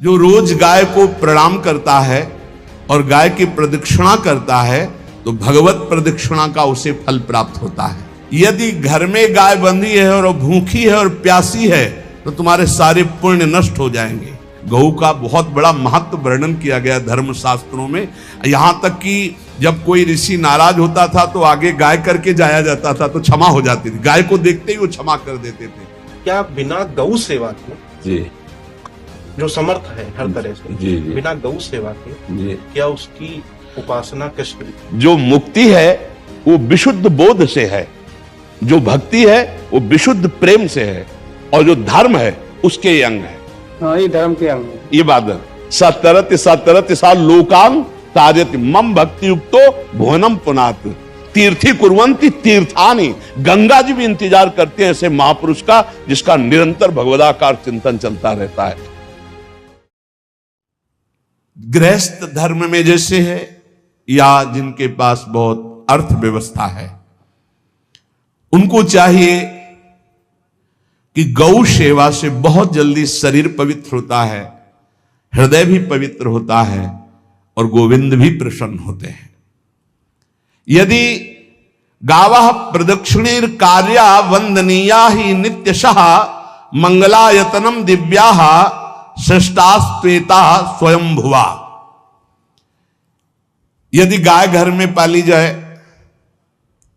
जो रोज गाय को प्रणाम करता है और गाय की प्रदक्षिणा करता है तो भगवत प्रदक्षिणा का उसे फल प्राप्त होता है। यदि घर में गाय बंधी है और भूखी है और प्यासी है तो तुम्हारे सारे पुण्य नष्ट हो जाएंगे। गौ का बहुत बड़ा महत्व वर्णन किया गया धर्म शास्त्रों में। यहां तक कि जब कोई ऋषि नाराज होता था तो आगे गाय करके जाया जाता था तो क्षमा हो जाती थी। गाय को देखते ही वो क्षमा कर देते थे। क्या बिना गौ सेवा के जी जो समर्थ है हर तरह से जी बिना गौ सेवा के जी क्या उसकी उपासना कैसे? जो मुक्ति है वो विशुद्ध बोध से है, जो भक्ति है वो विशुद्ध प्रेम से है, और जो धर्म है उसके ये अंग है। हाँ, ये धर्म के अंग है। ये बात है। सतरत सा लोकान तारयति मम भक्ति युक्तो भुवनम पुनात तीर्थी कुर्वन्ति तीर्थानि। गंगा जी भी इंतजार करते हैं ऐसे महापुरुष का जिसका निरंतर भगवदाकार चिंतन चलता रहता है। गृहस्थ धर्म में जैसे है या जिनके पास बहुत अर्थव्यवस्था है उनको चाहिए कि गौ सेवा से बहुत जल्दी शरीर पवित्र होता है, हृदय भी पवित्र होता है और गोविंद भी प्रसन्न होते हैं। यदि गावः प्रदक्षिणेर कार्या वंदनीया ही नित्यशः मंगलायतनम दिव्याः सृष्टास्त्वेता स्वयंभुवा। यदि गाय घर में पाली जाए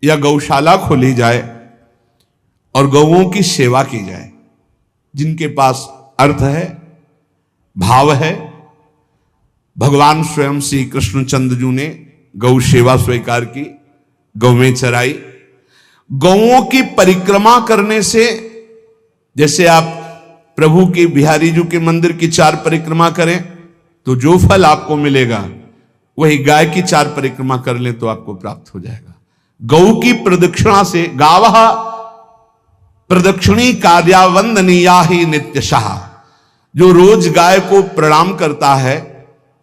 या गौशाला खोली जाए और गौओं की सेवा की जाए, जिनके पास अर्थ है, भाव है, भगवान स्वयं श्री कृष्णचंद्र जी ने गौ सेवा स्वीकार की, गौवें चराई। गौओं की परिक्रमा करने से, जैसे आप प्रभु के बिहारी जी के मंदिर की 4 परिक्रमा करें तो जो फल आपको मिलेगा वही गाय की 4 परिक्रमा कर ले तो आपको प्राप्त हो जाएगा। गौ की प्रदक्षिणा से, गावः प्रदक्षिणी कार्या वंदनीया ही नित्यशः, जो रोज गाय को प्रणाम करता है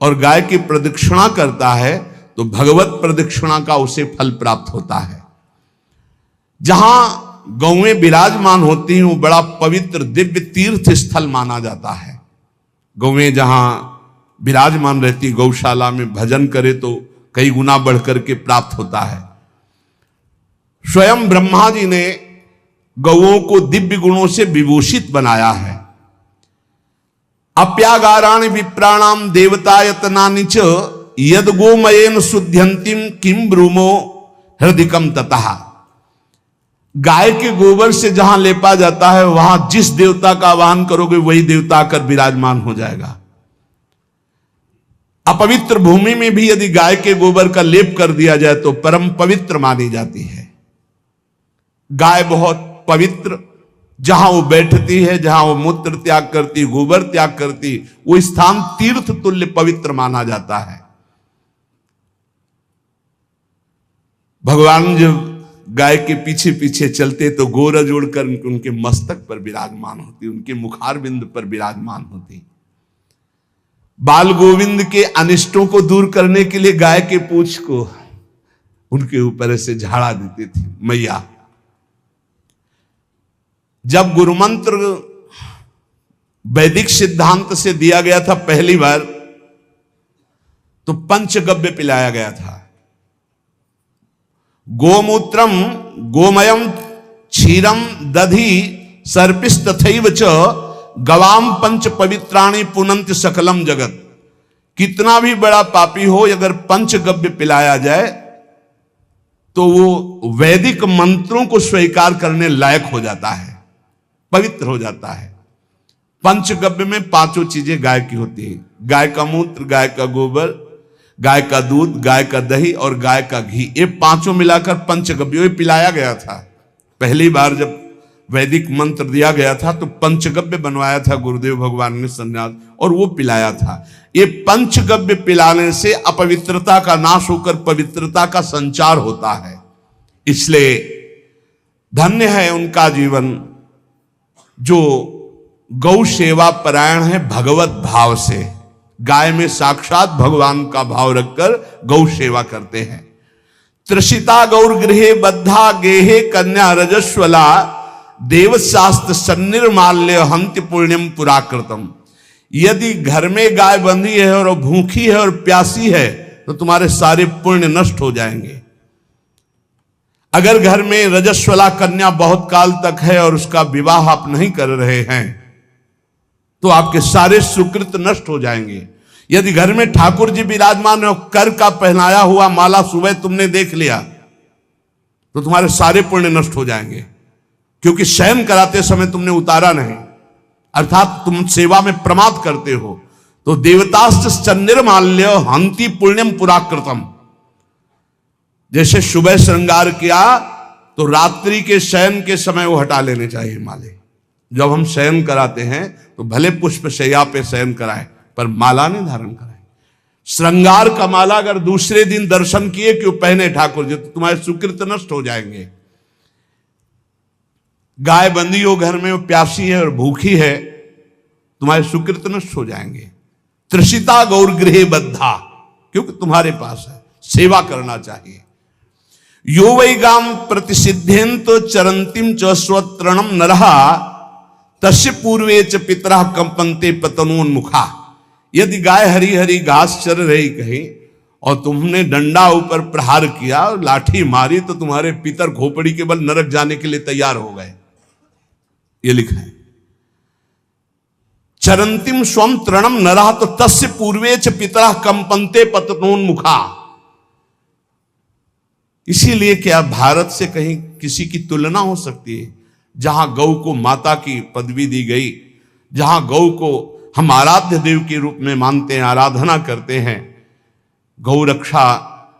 और गाय की प्रदक्षिणा करता है तो भगवत प्रदक्षिणा का उसे फल प्राप्त होता है। जहां गौएं विराजमान होती हैं वो बड़ा पवित्र दिव्य तीर्थ स्थल माना जाता है। गौएं जहां विराजमान रहती, गौशाला में भजन करे तो कई गुना बढ़कर के प्राप्त होता है। स्वयं ब्रह्मा जी ने गौओं को दिव्य गुणों से विभूषित बनाया है। अप्यागाराणि विप्राणाम देवतायतनानि च यद गोमयेन शुद्ध्यंतिम किम ब्रूमो हृदिकम ततः। गाय के गोबर से जहां लेपा जाता है वहां जिस देवता का आवाहन करोगे वही देवता आकर विराजमान हो जाएगा। अपवित्र भूमि में भी यदि गाय के गोबर का लेप कर दिया जाए तो परम पवित्र मानी जाती है। गाय बहुत पवित्र, जहां वो बैठती है, जहां वो मूत्र त्याग करती, गोबर त्याग करती, वो स्थान तीर्थ तुल्य पवित्र माना जाता है। भगवान जब गाय के पीछे पीछे चलते तो गोरज उड़कर उनके मस्तक पर विराजमान होती, उनके मुखार बिंद पर विराजमान होती। बाल गोविंद के अनिष्टों को दूर करने के लिए गाय के पूंछ को उनके ऊपर से झाड़ा देती थी मैया। जब गुरुमंत्र वैदिक सिद्धांत से दिया गया था पहली बार तो पंचगव्य पिलाया गया था। गोमूत्रम गोमयम क्षीरम दधि सर्पिस्तथैव च गवाम पंच पवित्राणि पुनंत सकलम जगत। कितना भी बड़ा पापी हो अगर पंचगव्य पिलाया जाए तो वो वैदिक मंत्रों को स्वीकार करने लायक हो जाता है, पवित्र हो जाता है। पंचगव्य में 5 चीजें गाय की होती है। गाय का मूत्र, गाय का गोबर, गाय का दूध, गाय का दही और गाय का घी, ये 5 मिलाकर पंचगव्य पिलाया गया था। पहली बार जब वैदिक मंत्र दिया गया था तो पंचगव्य बनवाया था गुरुदेव भगवान ने संन्यास, और वो पिलाया था। ये पंचगव्य पिलाने से अपवित्रता का नाश होकर पवित्रता का संचार होता है। इसलिए धन्य है उनका जीवन जो गौ सेवा परायण है भगवत भाव से। गाय में साक्षात भगवान का भाव रखकर गौ सेवा करते हैं। त्रिषिता गौर गृहे बद्धा गेहे कन्या रजस्वला देवशास्त्र सन्निर्माल्य हंति पुण्यम पुराकृतम। यदि घर में गाय बंधी है और भूखी है और प्यासी है तो तुम्हारे सारे पुण्य नष्ट हो जाएंगे। अगर घर में रजस्वला कन्या बहुत काल तक है और उसका विवाह आप नहीं कर रहे हैं तो आपके सारे सुकृत नष्ट हो जाएंगे। यदि घर में ठाकुर जी विराजमान है, कर का पहनाया हुआ माला सुबह तुमने देख लिया तो तुम्हारे सारे पुण्य नष्ट हो जाएंगे, क्योंकि शयन कराते समय तुमने उतारा नहीं, अर्थात तुम सेवा में प्रमाद करते हो। तो देवताश्च चंद्रमाल्य हंति पुण्यम पुराकृतम, जैसे सुबह श्रृंगार किया तो रात्रि के शयन के समय वो हटा लेने चाहिए माले। जब हम शयन कराते हैं तो भले पुष्प शैया पे शयन कराएं पर माला नहीं धारण कराएं। श्रृंगार का माला अगर दूसरे दिन दर्शन किए क्यों पहने ठाकुर जी तो तुम्हारे सुकृत नष्ट हो जाएंगे। गाय बंदी हो घर में, वो प्यासी है और भूखी है, तुम्हारे सुकृत नष्ट हो जाएंगे। त्रिषिता गौर गृहे बद्धा, क्योंकि तुम्हारे पास है, सेवा करना चाहिए। यो वै गाम प्रतिसिद्धेन तो चरंतिम च स्वतरणम नरहा तस्य पूर्वे च पितरः कंपन्ते पतनोन्मुखा। यदि गाय हरी हरी घास चर रही कहीं और तुमने डंडा ऊपर प्रहार किया और लाठी मारी तो तुम्हारे पितर खोपड़ी के बल नरक जाने के लिए तैयार हो गए, ये लिखा है। चरंतिम स्वम तृणम नरः तो तस्य पूर्वे च पितरः कंपन्ते पतनोन्मुखा। इसीलिए क्या भारत से कहीं किसी की तुलना हो सकती है जहां गौ को माता की पदवी दी गई, जहां गौ को हम आराध्य देव के रूप में मानते हैं, आराधना करते हैं। गौ रक्षा,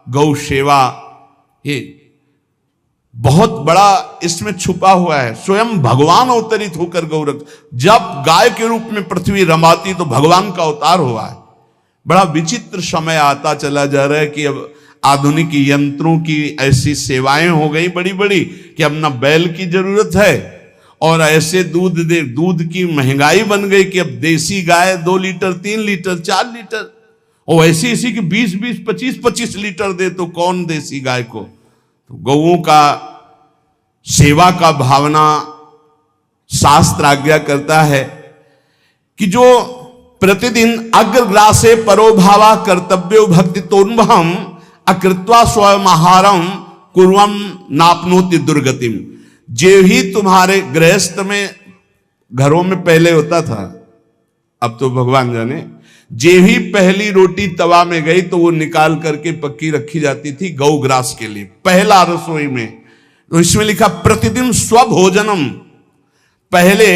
गौ सेवा, ये बहुत बड़ा इसमें छुपा हुआ है। स्वयं भगवान अवतरित होकर गौ जब गाय के रूप में पृथ्वी रमाती तो भगवान का अवतार हुआ है। बड़ा विचित्र समय आता चला जा रहा है कि अब आधुनिक यंत्रों की ऐसी सेवाएं हो गई बड़ी बड़ी कि अब ना बैल की जरूरत है और ऐसे दूध की महंगाई बन गई कि अब देसी गाय 2 लीटर 3 लीटर 4 लीटर और ऐसी ऐसी कि 20-20 25-25 लीटर दे तो कौन देसी गाय को। तो गौओं का सेवा का भावना शास्त्र आज्ञा करता है कि जो प्रतिदिन अग्रग्रासे परोभावा कर्तव्यो भक्ति तोन्वहम अकृत्वा स्वयं आहारम कुर्वम नापनोति दुर्गतिम। जे ही तुम्हारे गृहस्थ में घरों में पहले होता था, अब तो भगवान जाने, जे ही पहली रोटी तवा में गई तो वो निकाल करके पक्की रखी जाती थी गौग्रास के लिए, पहला रसोई में। तो इसमें लिखा प्रतिदिन स्वभोजनम, पहले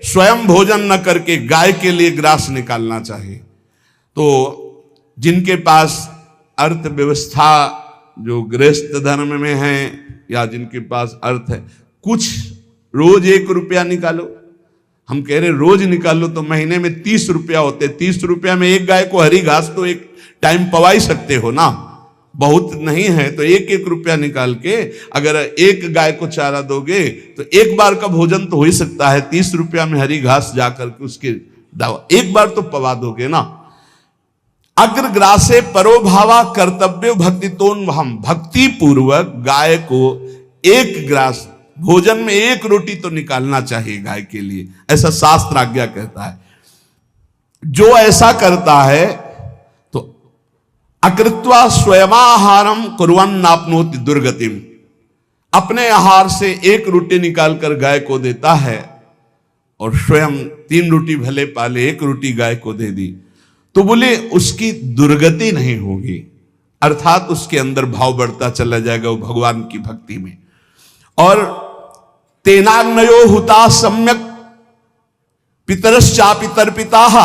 स्वयं भोजन न करके गाय के लिए ग्रास निकालना चाहिए। तो जिनके पास अर्थव्यवस्था जो गृहस्थ धर्म में है या जिनके पास अर्थ है, कुछ रोज 1 रुपया निकालो। हम कह रहे रोज निकालो तो महीने में 30 रुपया होते, 30 रुपया में एक गाय को हरी घास तो एक टाइम पवा ही सकते हो ना, बहुत नहीं है तो 1-1 रुपया निकाल के अगर एक गाय को चारा दोगे तो एक बार का भोजन तो हो ही सकता है। 30 रुपया में हरी घास जाकर के उसके दावा एक बार तो पवा दोगे ना। अग्रग्रासे परोभावा कर्तव्य भक्ति तोन्वहम, भक्ति पूर्वक गाय को 1 ग्रास भोजन में 1 रोटी तो निकालना चाहिए गाय के लिए, ऐसा शास्त्र आज्ञा कहता है। जो ऐसा करता है तो अकृत्वा स्वयमाहारम कुर्वन् नाप्नोति दुर्गतिम, अपने आहार से 1 रोटी निकालकर गाय को देता है और स्वयं 3 रोटी भले पाले 1 रोटी गाय को दे दी तो बोले उसकी दुर्गति नहीं होगी, अर्थात उसके अंदर भाव बढ़ता चला जाएगा वो भगवान की भक्ति में। और तेनाग्नयो हुता सम्यक पितरश्चापि तर्पिताः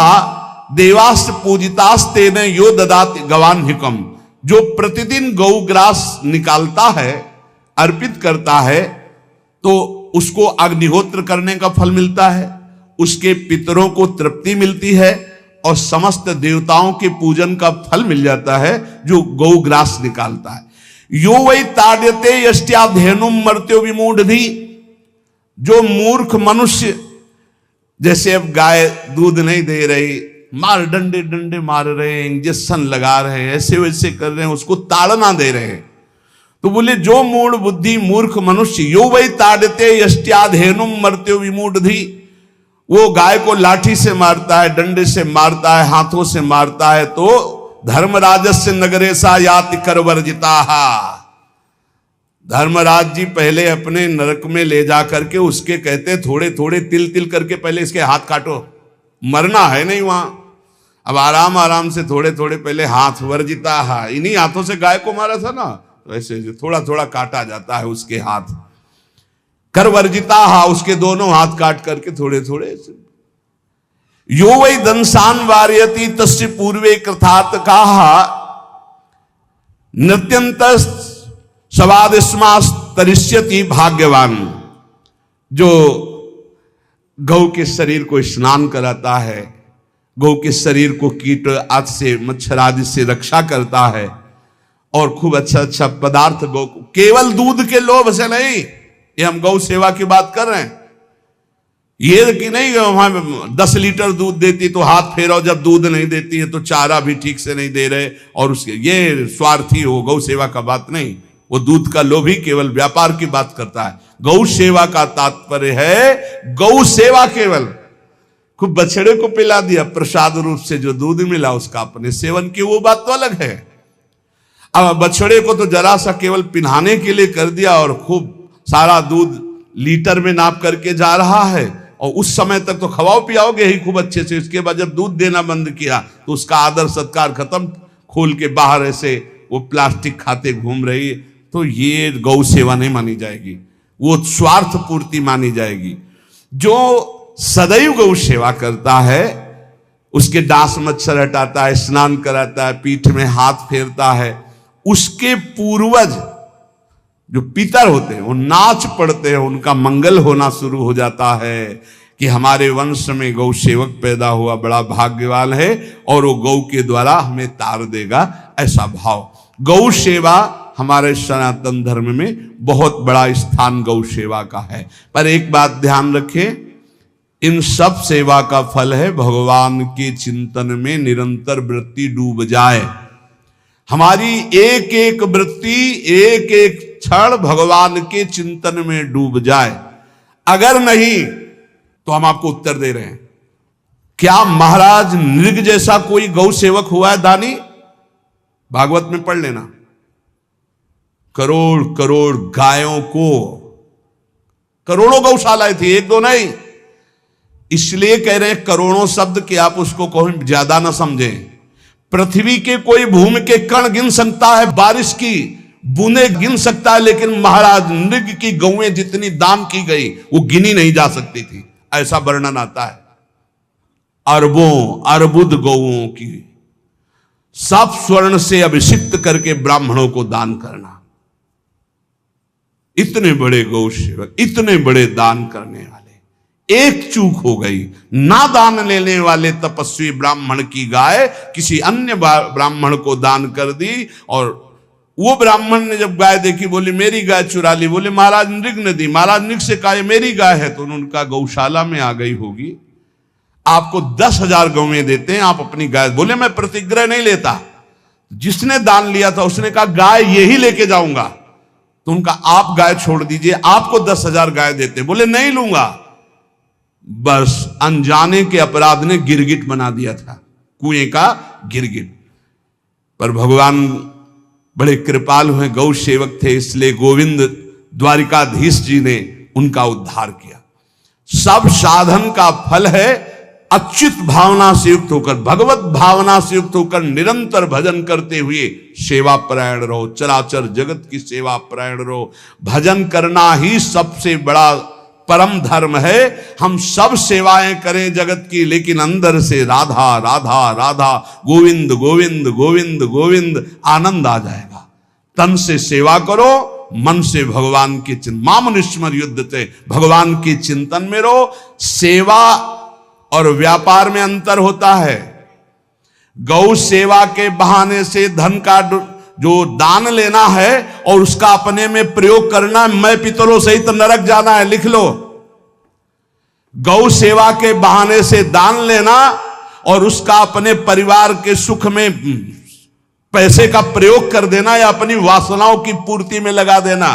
देवास्त पूजितास्तेन यो ददाति गवान्हिकम। जो प्रतिदिन गौग्रास निकालता है, अर्पित करता है तो उसको अग्निहोत्र करने का फल मिलता है, उसके पितरों को तृप्ति मिलती है और समस्त देवताओं के पूजन का फल मिल जाता है जो गौग्रास निकालता है। यो वै ताड्यते यष्ट्याधेनुम मर्त्यो विमूढ़धि, जो मूर्ख मनुष्य, जैसे अब गाय दूध नहीं दे रही, मार डंडे डंडे मार रहे हैं, इंजेक्शन लगा रहे हैं, ऐसे वैसे कर रहे हैं, उसको ताड़ना दे रहे हैं, तो बोले जो मूढ़ बुद्धि मूर्ख मनुष्य, यो वै ताड्यते यष्ट्याधेनुम मर्त्यो विमूढ़धि, वो गाय को लाठी से मारता है, डंडे से मारता है, हाथों से मारता है, तो धर्मराजस्य नगरेशा याति करवर्जिता। धर्मराज जी पहले अपने नरक में ले जा करके उसके कहते थोड़े थोड़े तिल तिल करके पहले इसके हाथ काटो, मरना है नहीं वहां। अब आराम आराम से थोड़े थोड़े पहले हाथ वर्जिता, इन्हीं हाथों से गाय को मारा था ना, तो ऐसे थोड़ा थोड़ा काटा जाता है उसके हाथ। कर वर्जिता, उसके दोनों हाथ काट करके थोड़े थोड़े। यो वै दंसान वार्यति तस्य पूर्वे कृतार्थ कहा नृत्यंत सवादिस्मास्तरिष्यति भाग्यवान। जो गौ के शरीर को स्नान कराता है, गौ के शरीर को कीट आदि से मच्छर आदि से रक्षा करता है, और खूब अच्छा अच्छा पदार्थ गौ को, केवल दूध के लोभ से नहीं, ये हम गौ सेवा की बात कर रहे हैं। ये कि नहीं वहां 10 लीटर दूध देती तो हाथ फेरो, जब दूध नहीं देती है तो चारा भी ठीक से नहीं दे रहे, और उसके ये स्वार्थी हो, गौ सेवा का बात नहीं। वो दूध का लोभी केवल व्यापार की बात करता है। गौ सेवा का तात्पर्य है गौ सेवा केवल, खूब बछड़े को पिला दिया प्रसाद रूप से, जो दूध मिला उसका अपने सेवन की, वो बात तो अलग है। अब बछड़े को तो जरा सा केवल पिन्हाने के लिए कर दिया, और खूब सारा दूध लीटर में नाप करके जा रहा है, और उस समय तक तो खवाओ पियाओगे ही खूब अच्छे से। इसके बाद जब दूध देना बंद किया तो उसका आदर सत्कार खत्म, खोल के बाहर ऐसे वो प्लास्टिक खाते घूम रही है, तो ये गौ सेवा नहीं मानी जाएगी, वो स्वार्थ पूर्ति मानी जाएगी। जो सदैव गौ सेवा करता है, उसके डांस मच्छर हटाता है, स्नान कराता है, पीठ में हाथ फेरता है, उसके पूर्वज जो पितर होते हैं वो नाच पड़ते हैं, उनका मंगल होना शुरू हो जाता है कि हमारे वंश में गौ सेवक पैदा हुआ, बड़ा भाग्यवान है, और वो गौ के द्वारा हमें तार देगा, ऐसा भाव। गौ सेवा हमारे सनातन धर्म में बहुत बड़ा स्थान गौ सेवा का है। पर एक बात ध्यान रखें, इन सब सेवा का फल है भगवान के चिंतन में निरंतर वृत्ति डूब जाए। हमारी एक एक वृत्ति, एक एक क्षण भगवान के चिंतन में डूब जाए। अगर नहीं तो हम आपको उत्तर दे रहे हैं, क्या महाराज नृग जैसा कोई गौ सेवक हुआ है दानी? भागवत में पढ़ लेना, करोड़ करोड़ गायों को, करोड़ों गौशालाएं थी, एक दो नहीं। इसलिए कह रहे हैं करोड़ों शब्द कि आप उसको कोई ज्यादा ना समझें। पृथ्वी के कोई भूमि के कण गिन सकता है, बारिश की बूंदे गिन सकता है, लेकिन महाराज नृग की गौएं जितनी दान की गई वो गिनी नहीं जा सकती थी, ऐसा वर्णन आता है। अरबों अर्बुद गौओं की सब स्वर्ण से अभिषिक्त करके ब्राह्मणों को दान करना। इतने बड़े गौ सेवक, इतने बड़े दान करने वाले, एक चूक हो गई, ना दान लेने वाले तपस्वी ब्राह्मण की गाय किसी अन्य ब्राह्मण को दान कर दी, और वो ब्राह्मण ने जब गाय देखी बोली मेरी गाय चुरा ली। बोले महाराज नृग ने दी। महाराज नृग से कहा मेरी गाय है, तो उनका गौशाला में आ गई होगी, आपको 10,000 गौएं देते हैं, आप अपनी गाय। बोले मैं प्रतिग्रह नहीं लेता। जिसने दान लिया था उसने कहा गाय यही लेके जाऊंगा, तो उनका आप गाय छोड़ दीजिए, आपको 10,000 गाय देते। बोले नहीं लूंगा। बस अनजाने के अपराध ने गिरगिट बना दिया था, कुएं का गिरगिट। पर भगवान बड़े कृपाल हुए, गौ सेवक थे, इसलिए गोविंद द्वारिकाधीश जी ने उनका उद्धार किया। सब साधन का फल है अच्युत भावना से युक्त होकर, भगवत भावना से युक्त होकर निरंतर भजन करते हुए सेवा परायण रहो, चराचर जगत की सेवा परायण रहो। भजन करना ही सबसे बड़ा परम धर्म है। हम सब सेवाएं करें जगत की, लेकिन अंदर से राधा राधा राधा, गोविंद गोविंद गोविंद गोविंद, आनंद आ जाएगा। तन से सेवा करो, मन से भगवान के चिंतन, मामनुष्मर युद्ध से भगवान के चिंतन में रहो। सेवा और व्यापार में अंतर होता है। गौ सेवा के बहाने से धन का जो दान लेना है और उसका अपने में प्रयोग करना, मैं पितरों सहित नरक जाना है, लिख लो। गौ सेवा के बहाने से दान लेना और उसका अपने परिवार के सुख में पैसे का प्रयोग कर देना या अपनी वासनाओं की पूर्ति में लगा देना,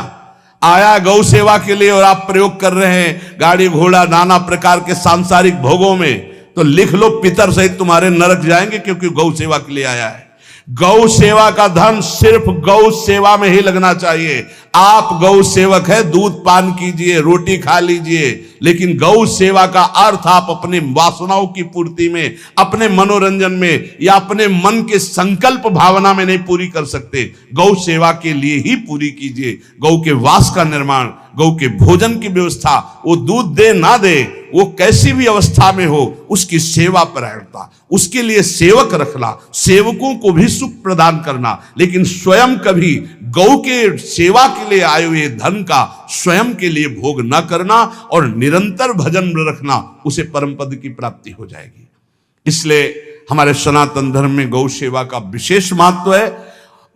आया गौ सेवा के लिए और आप प्रयोग कर रहे हैं गाड़ी घोड़ा नाना प्रकार के सांसारिक भोगों में, तो लिख लो पितर सहित तुम्हारे नरक जाएंगे, क्योंकि गौ सेवा के लिए आया है। गौ सेवा का धन सिर्फ गौ सेवा में ही लगना चाहिए। आप गौ सेवक है, दूध पान कीजिए, रोटी खा लीजिए, लेकिन गौ सेवा का अर्थ आप अपने वासनाओं की पूर्ति में, अपने मनोरंजन में या अपने मन के संकल्प भावना में नहीं पूरी कर सकते। गौ सेवा के लिए ही पूरी कीजिए। गौ के वास का निर्माण, गौ के भोजन की व्यवस्था, वो दूध दे ना दे, वो कैसी भी अवस्था में हो, उसकी सेवा परायणता, उसके लिए सेवक रखना, सेवकों को भी सुख प्रदान करना, लेकिन स्वयं कभी गौ के सेवा के लिए आए हुए धन का स्वयं के लिए भोग न करना और निरंतर भजन रखना, उसे परम पद की प्राप्ति हो जाएगी। इसलिए हमारे सनातन धर्म में गौ सेवा का विशेष महत्व है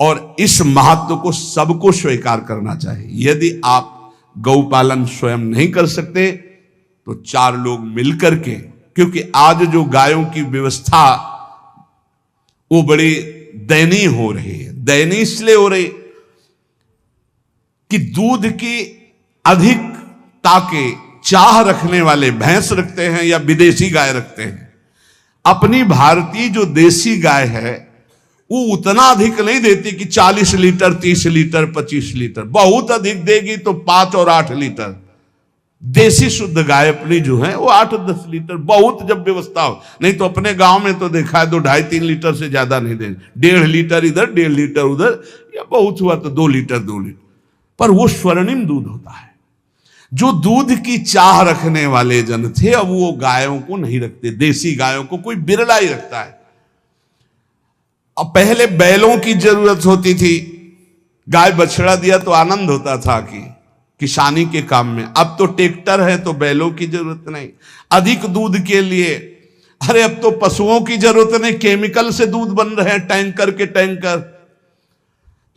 और इस महत्व को सबको स्वीकार करना चाहिए। यदि आप गौपालन स्वयं नहीं कर सकते तो 4 लोग मिलकर के, क्योंकि आज जो गायों की व्यवस्था वो बड़ी दयनीय हो रही है। दयनीय इसलिए हो रही कि दूध की अधिक ताके चाह रखने वाले भैंस रखते हैं या विदेशी गाय रखते हैं। अपनी भारतीय जो देसी गाय है वो उतना अधिक नहीं देती कि 40 लीटर 30 लीटर 25 लीटर, बहुत अधिक देगी तो 5 और 8 लीटर। देसी शुद्ध गाय अपनी जो है वो 8-10 लीटर, बहुत जब व्यवस्था हो। नहीं तो अपने गांव में तो देखा है 2-2.5-3 लीटर से ज्यादा नहीं देंगे, 1.5 लीटर इधर 1.5 लीटर उधर, या बहुत हुआ तो 2 लीटर 2 लीटर, पर वो स्वर्णिम दूध होता है। जो दूध की चाह रखने वाले जन थे अब वो गायों को नहीं रखते, देसी गायों को कोई बिरला ही रखता है। अब पहले बैलों की जरूरत होती थी, गाय बछड़ा दिया तो आनंद होता था कि किसानी के काम में। अब तो ट्रैक्टर है तो बैलों की जरूरत नहीं। अधिक दूध के लिए अरे अब तो पशुओं की जरूरत नहीं, केमिकल से दूध बन रहे हैं, टैंकर के टैंकर।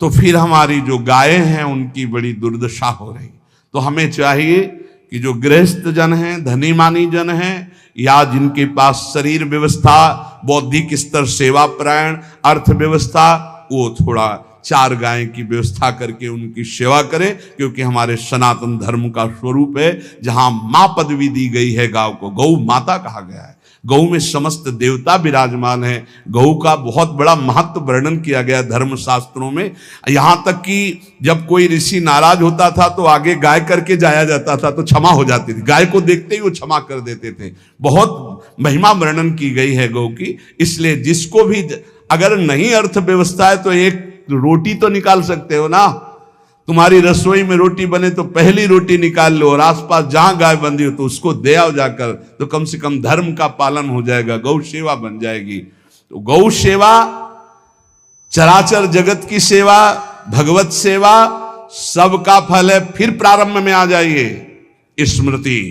तो फिर हमारी जो गायें हैं उनकी बड़ी दुर्दशा हो रही। तो हमें चाहिए कि जो गृहस्थ जन हैं, धनी मानी जन हैं, या जिनके पास शरीर व्यवस्था, बौद्धिक स्तर सेवा परायण, अर्थव्यवस्था, वो थोड़ा 4 गाय की व्यवस्था करके उनकी सेवा करें, क्योंकि हमारे सनातन धर्म का स्वरूप है। जहां मां पदवी दी गई है गांव को, गौ माता कहा गया है। गौ में समस्त देवता विराजमान है। गौ का बहुत बड़ा महत्व वर्णन किया गया धर्म शास्त्रों में। यहां तक कि जब कोई ऋषि नाराज होता था तो आगे गाय करके जाया जाता था तो क्षमा हो जाती थी। गाय को देखते ही वो क्षमा कर देते थे। बहुत महिमा वर्णन की गई है गौ की। इसलिए जिसको भी अगर नहीं अर्थव्यवस्था है तो एक रोटी तो निकाल सकते हो ना। तुम्हारी रसोई में रोटी बने तो पहली रोटी निकाल लो और आसपास जहां गाय बंधी हो तो उसको दे आओ जाकर, तो कम से कम धर्म का पालन हो जाएगा, गौ सेवा बन जाएगी। तो गौ सेवा, चराचर जगत की सेवा, भगवत सेवा, सबका फल है। फिर प्रारंभ में आ जाइए स्मृति।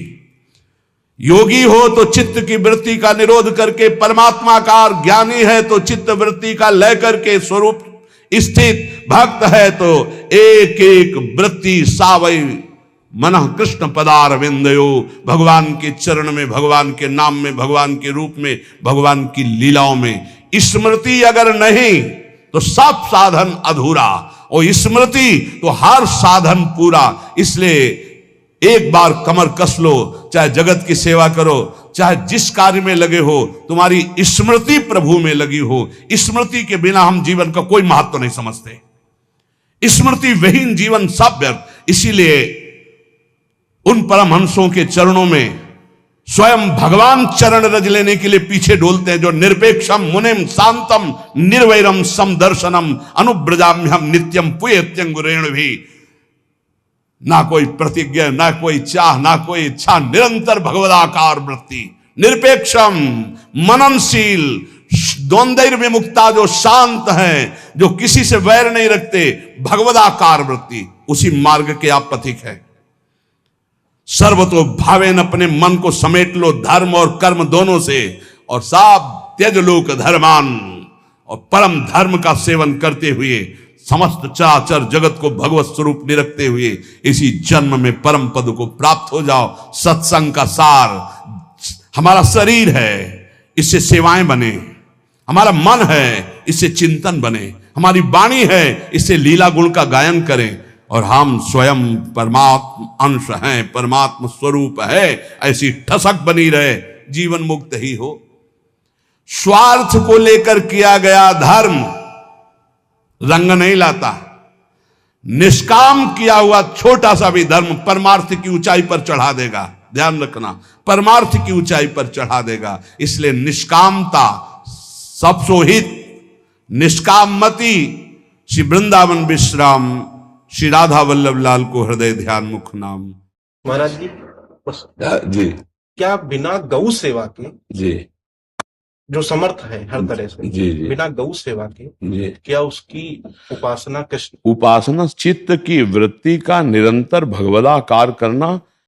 योगी हो तो चित्त की वृत्ति का निरोध करके परमात्माकार, ज्ञानी है तो चित्त वृत्ति का लय करके स्वरूप स्थित, भक्त है तो एक एक वृत्ति सावई मनः कृष्ण पदार विंदयो। भगवान के चरण में, भगवान के नाम में, भगवान के रूप में, भगवान की लीलाओं में। स्मृति अगर नहीं तो सब साधन अधूरा, और स्मृति तो हर साधन पूरा। इसलिए एक बार कमर कस लो, चाहे जगत की सेवा करो, चाहे जिस कार्य में लगे हो, तुम्हारी स्मृति प्रभु में लगी हो। स्मृति के बिना हम जीवन का कोई महत्व नहीं समझते। स्मृति विहीन जीवन सब व्यर्थ। इसीलिए उन परमहंसों के चरणों में स्वयं भगवान चरण रज लेने के लिए पीछे डोलते हैं, जो निरपेक्षम मुनिम शांतम निर्वैरम समदर्शनम अनुब्रजाम्यहम नित्यम पुयत्यंगुरेण भी। ना कोई प्रतिज्ञा, ना कोई चाह, ना कोई इच्छा, निरंतर भगवदाकार वृत्ति, निरपेक्षम मननशील, द्वंद्व विमुक्ता, जो शांत हैं, जो किसी से वैर नहीं रखते, भगवदाकार वृत्ति, उसी मार्ग के आप पथिक है। सर्वतो भावेन, अपने मन को समेट लो धर्म और कर्म दोनों से, और साब त्यज लोक धर्मान, और परम धर्म का सेवन करते हुए समस्त चराचर जगत को भगवत स्वरूप निरखते हुए इसी जन्म में परम पद को प्राप्त हो जाओ। सत्संग का सार हमारा शरीर है, इससे सेवाएं बने। हमारा मन है, इससे चिंतन बने। हमारी वाणी है, इससे लीला गुण का गायन करें। और हम स्वयं परमात्म अंश हैं, परमात्म स्वरूप है, ऐसी ठसक बनी रहे, जीवन मुक्त ही हो। स्वार्थ को लेकर किया गया धर्म रंग नहीं लाता। निष्काम किया हुआ छोटा सा भी धर्म परमार्थ की ऊंचाई पर चढ़ा देगा। ध्यान रखना, परमार्थ की ऊंचाई पर चढ़ा देगा। इसलिए निष्कामता सब सोहित, निष्कामति। श्री वृंदावन विश्राम श्री राधा वल्लभ लाल को हृदय ध्यान मुख नाम। महाराज जी बस जी क्या बिना गौ सेवा के, जी जो समर्थ है हर तरह से, जी जी बिना गौ सेवा के जी क्या उसकी उपासना कृष्ण उपासना चित्त की वृत्ति का निरंतर भगवदाकार करना